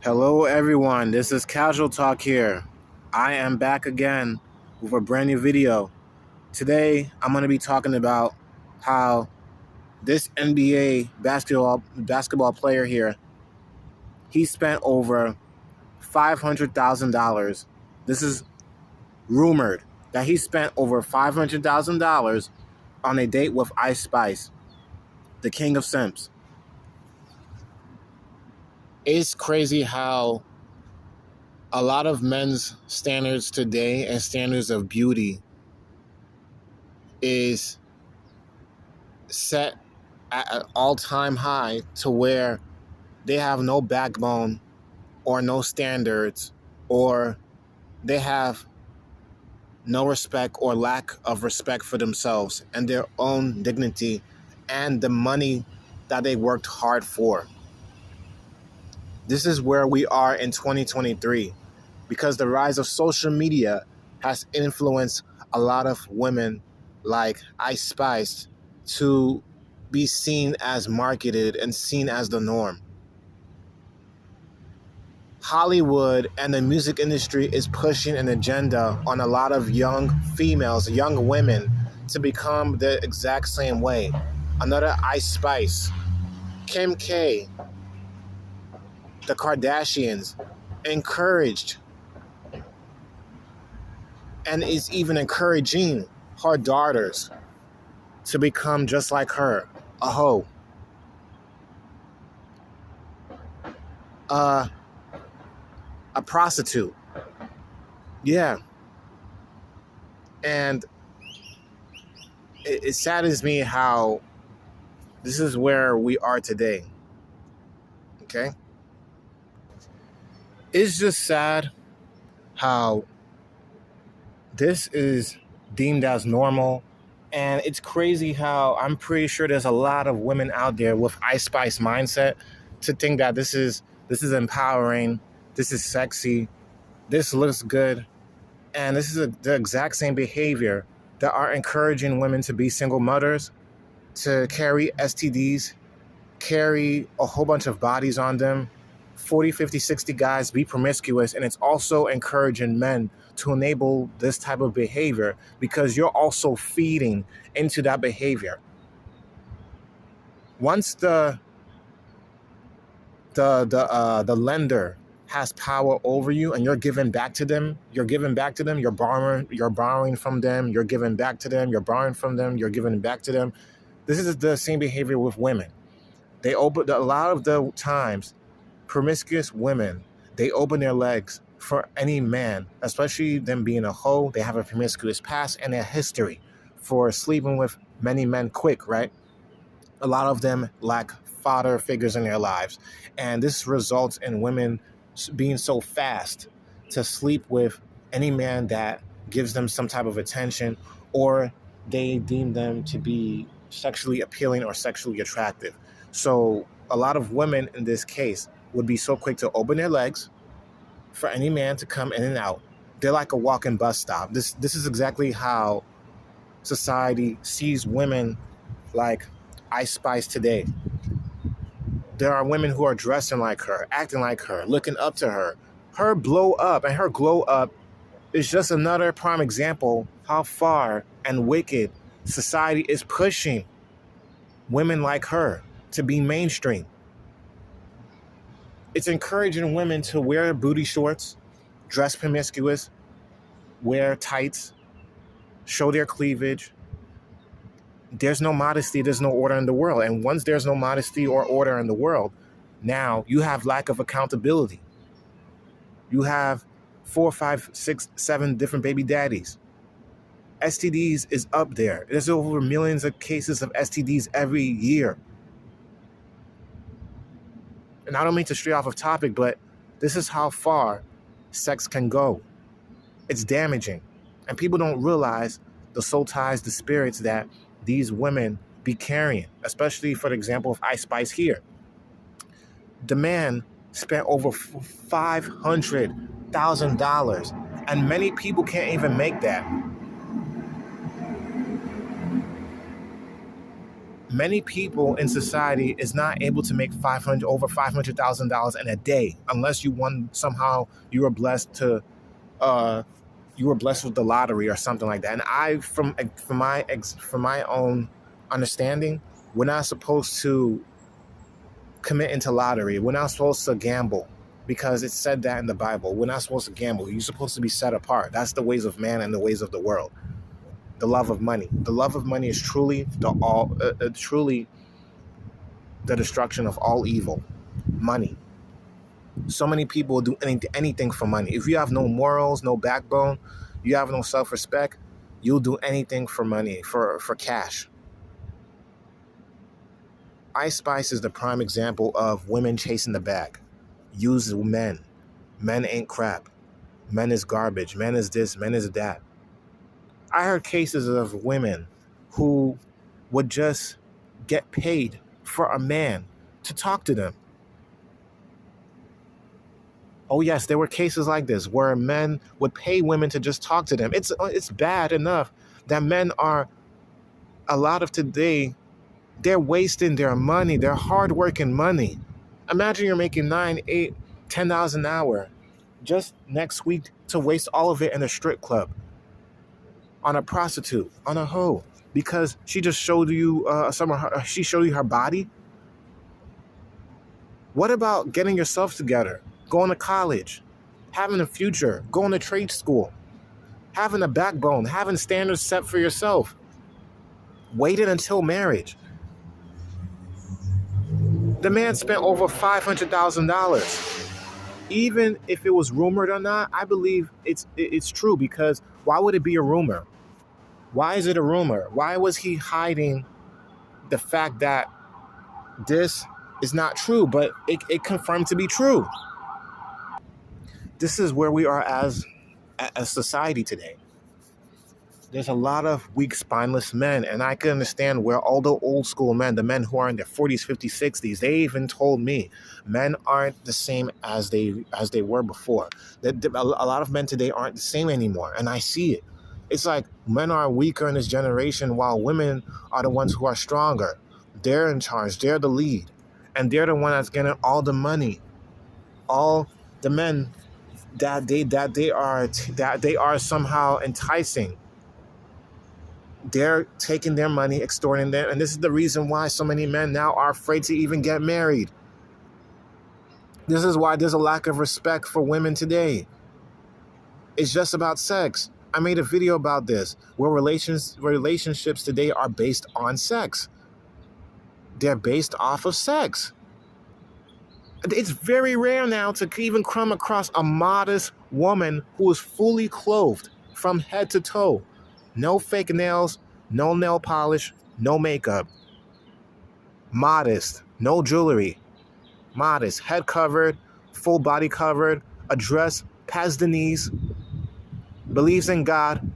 Hello, everyone. This is Casual Talk here. I am back again with a brand new video. Today, I'm going to be talking about how this NBA basketball player here, he spent over $500,000. This is rumored that he spent over $500,000 on a date with Ice Spice, the king of simps. It's crazy how a lot of men's standards today and standards of beauty is set at an all-time high to where they have no backbone or no standards, or they have no respect or lack of respect for themselves and their own dignity and the money that they worked hard for. This is where we are in 2023 because the rise of social media has influenced a lot of women like Ice Spice to be seen as marketed and seen as the norm. Hollywood and the music industry is pushing an agenda on a lot of young females, young women, to become the exact same way. Another Ice Spice, Kim K, the Kardashians, encouraged and is even encouraging her daughters to become just like her, a hoe. A prostitute. Yeah. And it saddens me how this is where we are today. Okay? It's just sad how this is deemed as normal. And it's crazy how I'm pretty sure there's a lot of women out there with Ice Spice mindset to think that this is empowering, this is sexy, this looks good. And this is the exact same behavior that are encouraging women to be single mothers, to carry STDs, carry a whole bunch of bodies on them, 40, 50, 60 guys, be promiscuous. And it's also encouraging men to enable this type of behavior because you're also feeding into that behavior. Once the lender has power over you and you're giving back to them, you're borrowing from them, you're giving back to them, you're borrowing from them, you're giving back to them. This is the same behavior with women. A lot of the times, promiscuous women, they open their legs for any man, especially them being a hoe. They have a promiscuous past and a history for sleeping with many men quick, right? A lot of them lack father figures in their lives. And this results in women being so fast to sleep with any man that gives them some type of attention, or they deem them to be sexually appealing or sexually attractive. So a lot of women in this case would be so quick to open their legs for any man to come in and out. They're like a walking bus stop. This is exactly how society sees women like Ice Spice today. There are women who are dressing like her, acting like her, looking up to her. Her blow up and her glow up is just another prime example how far and wicked society is pushing women like her to be mainstream. It's encouraging women to wear booty shorts, dress promiscuous, wear tights, show their cleavage. There's no modesty, there's no order in the world. And once there's no modesty or order in the world, now you have lack of accountability. You have 4, 5, 6, 7 different baby daddies. STDs is up there. There's over millions of cases of STDs every year. And I don't mean to stray off of topic, but this is how far sex can go. It's damaging. And people don't realize the soul ties, the spirits that these women be carrying, especially for the example of Ice Spice here. The man spent over $500,000, and many people can't even make that. Many people in society is not able to make over $500,000 in a day unless you won somehow. You were blessed to uh, you were blessed with the lottery or something like that. And from my own understanding, we're not supposed to commit into lottery. We're not supposed to gamble because it said that in the Bible. We're not supposed to gamble. You're supposed to be set apart. That's the ways of man and the ways of the world. The love of money. The love of money is truly truly the destruction of all evil. Money. So many people will do anything for money. If you have no morals, no backbone, you have no self-respect, you'll do anything for money, for cash. Ice Spice is the prime example of women chasing the bag. Use men. Men ain't crap. Men is garbage. Men is this. Men is that. I heard cases of women who would just get paid for a man to talk to them. Oh yes, there were cases like this where men would pay women to just talk to them. It's bad enough that men are, a lot of today, they're wasting their money, their hard-working money. Imagine you're making 9, 8, 10,000 an hour just next week to waste all of it in a strip club, on a prostitute, on a hoe, because she just showed you she showed you her body. What about getting yourself together, going to college, having a future, going to trade school, having a backbone, having standards set for yourself, waiting until marriage? The man spent over $500,000. Even if it was rumored or not, I believe it's true, because why would it be a rumor? Why is it a rumor? Why was he hiding the fact that this is not true, but it confirmed to be true? This is where we are as a society today. There's a lot of weak, spineless men, and I can understand where all the old school men, the men who are in their 40s, 50s, 60s, they even told me men aren't the same as they were before. A lot of men today aren't the same anymore, and I see it. It's like men are weaker in this generation while women are the ones who are stronger. They're in charge. They're the lead, and they're the one that's getting all the money. All the men that they are somehow enticing. They're taking their money, extorting them, and this is the reason why so many men now are afraid to even get married. This is why there's a lack of respect for women today. It's just about sex. I made a video about this, where relationships today are based on sex. They're based off of sex. It's very rare now to even come across a modest woman who is fully clothed from head to toe. No fake nails, no nail polish, no makeup. Modest, no jewelry. Modest, head covered, full body covered, a dress past the knees. Believes in God,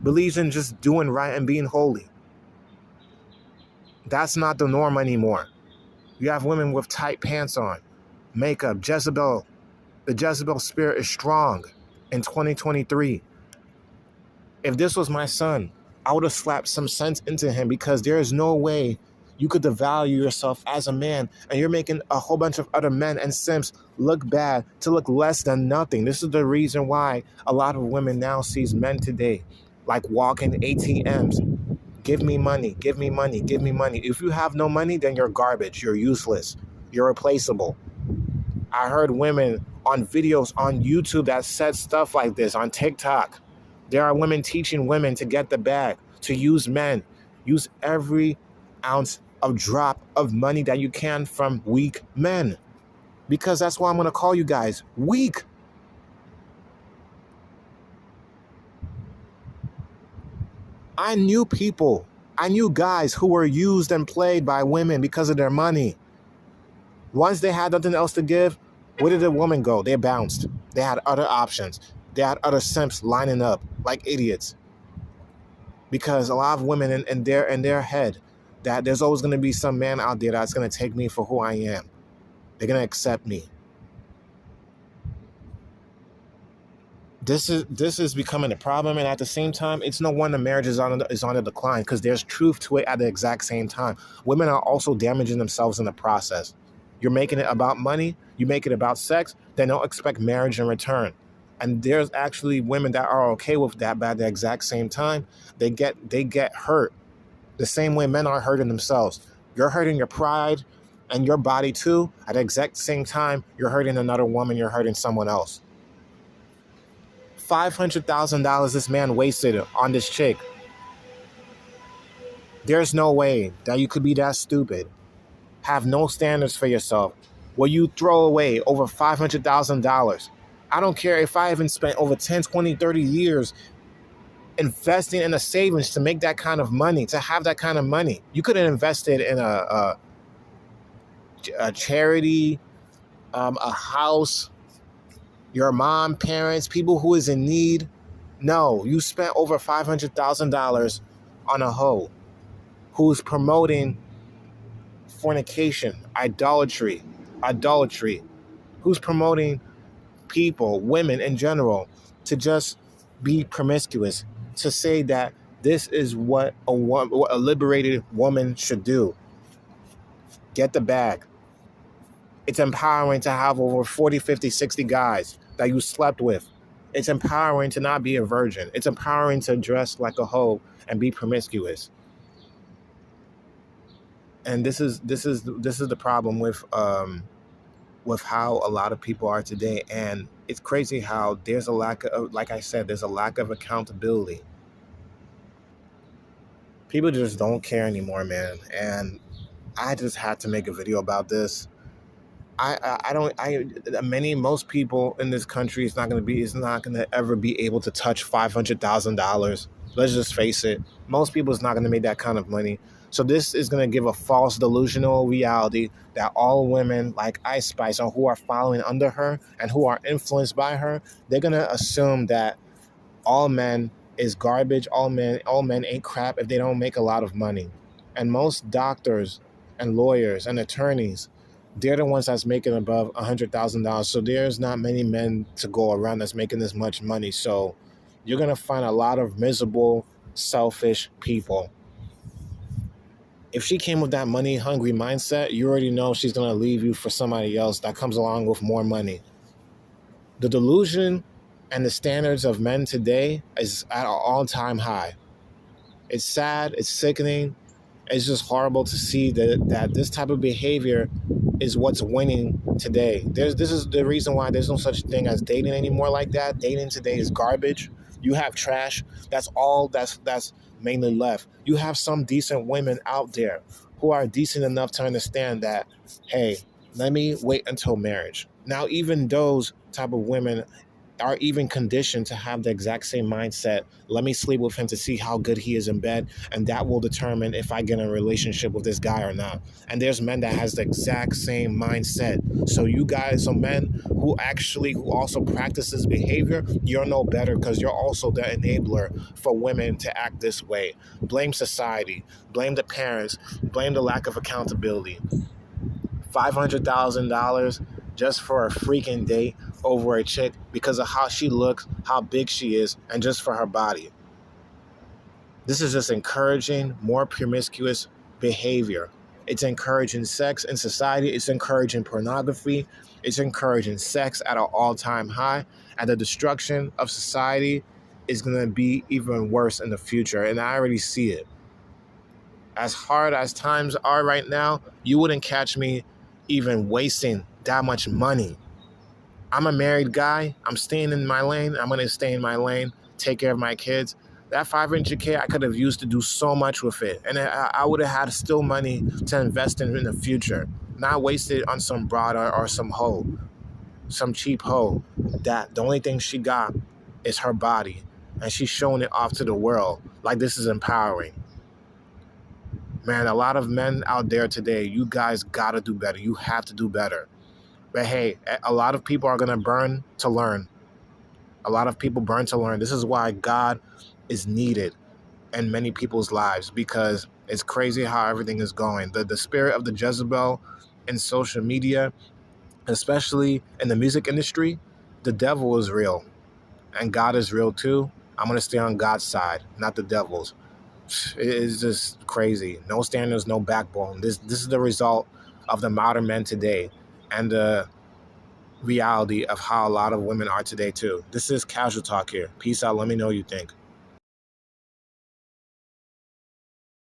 believes in just doing right and being holy. That's not the norm anymore. You have women with tight pants on, makeup, Jezebel. The Jezebel spirit is strong in 2023. If this was my son, I would have slapped some sense into him, because there is no way you could devalue yourself as a man and you're making a whole bunch of other men and simps look bad, to look less than nothing. This is the reason why a lot of women now sees men today like walking ATMs. Give me money, give me money, give me money. If you have no money, then you're garbage, you're useless, you're replaceable. I heard women on videos on YouTube that said stuff like this, on TikTok. There are women teaching women to get the bag, to use men. Use every ounce of drop of money that you can from weak men. Because that's why I'm going to call you guys weak. I knew guys who were used and played by women because of their money. Once they had nothing else to give, where did the woman go? They bounced. They had other options. They had other simps lining up like idiots. Because a lot of women in their head, that there's always going to be some man out there that's going to take me for who I am. They're going to accept me. This is becoming a problem, and at the same time, it's no wonder marriage is on a decline because there's truth to it at the exact same time. Women are also damaging themselves in the process. You're making it about money, you make it about sex, then don't expect marriage in return. And there's actually women that are okay with that, but at the exact same time, they get hurt the same way men are hurting themselves. You're hurting your pride and your body too. At the exact same time, you're hurting another woman, you're hurting someone else. $500,000 this man wasted on this chick. There's no way that you could be that stupid. Have no standards for yourself. Will you throw away over $500,000? I don't care if I even spent over 10, 20, 30 years investing in a savings to make that kind of money, to have that kind of money. You could have invested in a charity, a house, your mom, parents, people who is in need. No, you spent over $500,000 on a hoe who's promoting fornication, idolatry, who's promoting people, women in general, to just be promiscuous, to say that this is what what a liberated woman should do. Get the bag. It's empowering to have over 40, 50, 60 guys that you slept with. It's empowering to not be a virgin. It's empowering to dress like a hoe and be promiscuous. And this is the problem with how a lot of people are today. And it's crazy how there's a lack of, like I said, there's a lack of accountability. People just don't care anymore, man. And I just had to make a video about this. I don't I many most people in this country is not gonna ever be able to touch $500,000. Let's just face it. Most people is not gonna make that kind of money. So this is gonna give a false delusional reality that all women like Ice Spice or who are following under her and who are influenced by her, they're gonna assume that all men is garbage, all men ain't crap if they don't make a lot of money. And most doctors and lawyers and attorneys, they're the ones that's making above $100,000. So there's not many men to go around that's making this much money. So you're gonna find a lot of miserable, selfish people. If she came with that money hungry mindset, you already know she's gonna leave you for somebody else that comes along with more money. The delusion and the standards of men today is at an all-time high. It's sad, it's sickening, it's just horrible to see that this type of behavior is what's winning today. This is the reason why there's no such thing as dating anymore like that. Dating today is garbage. You have trash. That's all that's mainly left. You have some decent women out there who are decent enough to understand that, hey, let me wait until marriage. Now, even those type of women are even conditioned to have the exact same mindset. Let me sleep with him to see how good he is in bed, and that will determine if I get in a relationship with this guy or not. And there's men that has the exact same mindset. So you guys, so men who also practice this behavior, you're no better because you're also the enabler for women to act this way. Blame society, blame the parents, blame the lack of accountability. $500,000 just for a freaking date over a chick because of how she looks, how big she is, and just for her body. This is just encouraging more promiscuous behavior. It's encouraging sex in society. It's encouraging pornography. It's encouraging sex at an all-time high. And the destruction of society is going to be even worse in the future. And I already see it. As hard as times are right now, you wouldn't catch me even wasting that much money. I'm a married guy. I'm staying in my lane. I'm going to stay in my lane, take care of my kids. That 500K I could have used to do so much with it. And I would have had still money to invest in the future, not wasted on some broad or some hoe, some cheap hoe that the only thing she got is her body. And she's showing it off to the world like this is empowering. Man, a lot of men out there today, you guys got to do better. You have to do better. But hey, a lot of people are going to burn to learn. A lot of people burn to learn. This is why God is needed in many people's lives, because it's crazy how everything is going. The spirit of the Jezebel in social media, especially in the music industry, the devil is real. and God is real too, I'm going to stay on God's side, not the devil's. It is just crazy. No standards, no backbone. This is the result of the modern men today, and the reality of how a lot of women are today too. This is Casual Talk here. Peace out. Let me know what you think.